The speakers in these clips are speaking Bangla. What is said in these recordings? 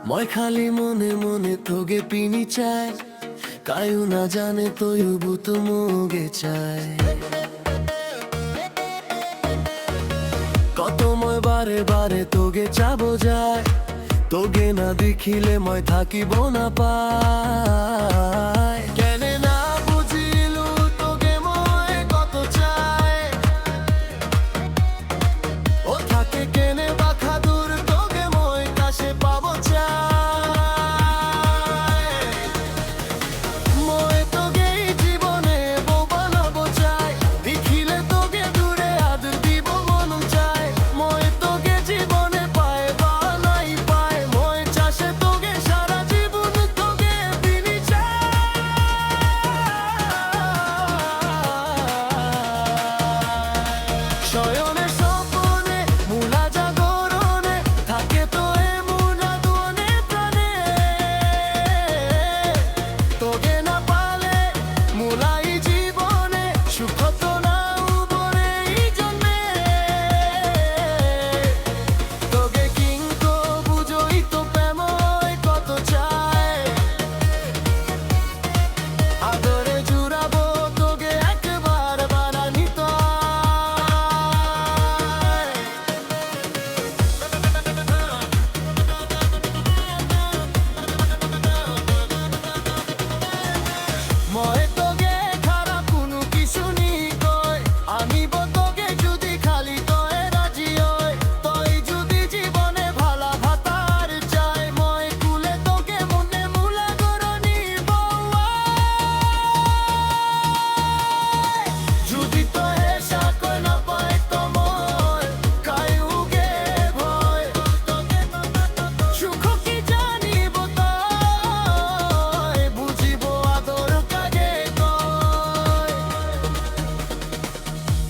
মই খালি মনে মনে তোগে পিনি চাই কায়ু না জানে তয়ু বুত মোগে চাই কত মই বারে বারে তোগে চাবো যায় তোগে না দেখিলে মই থাকিব না পাই কেনে না বুঝিলু তোগে মই কত চাই ও থাকে কেনে বাখা দূর তোগে মই কাছে পাবো চাই মই তোগে জীবনে বউ বানাবো চাই দেখিলে তোগে দূরে আদর দিব মন চাই মই তোগে জীবনে পায় বানাই পায় মই চাষে তোগে সারা জীবন তোগে বিনি চাই শয়নে স্বপনে মুলা জাগরণে থাকে তো এমন আদনে প্রাণে তোগে না পালে মুলাই জীবনে সুখ তো না উবরে এই জন্মে তোগে কিন্তু বুঝোই তো প্রেমই কত চাই আদরে জুড়াবো তোগে একবার বানানি তো মই তোগে খারাপ কোনো কিছু নি কয় আমি তোগে যদি খালি তয় রাজি হয় তই যদি জীবনে ভালা ভাতার চাই মই কুলে তোগে মনে মুলা গরনি যদি তো হেসা কই না পাই তো মই কায়ুগে ভয় সুখ কি জানিব তয় বুঝিব আদর কাগে কয়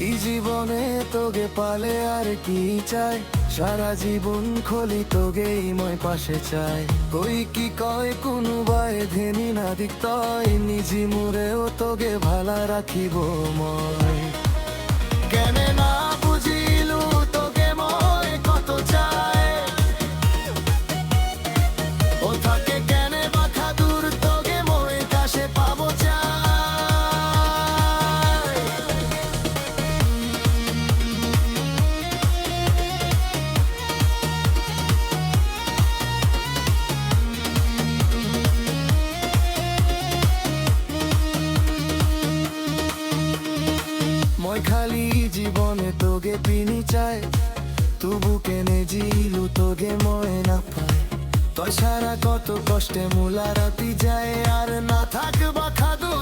এই জীবনে তোগে পালে আর কি চাই সারা জীবন খলি তোগেই মই পাশে চাই কই কি কয় কোনো বাই ধেনি না দিক তয় নিজি মুরেও তোগে ভালা রাখিব মই কেনে না বুঝিলু তোগে মই কত চাই ও থাকে কেনে বাখা দূর তোগে মই কাছে পাবো চাই মই খালি জীবনে তোগে পিনি চাই তবু কেনে জিলু তোগে মই না পাই তয় সারা কত কষ্টে মুলা রাতি যায় আর না থাক বাখা দূর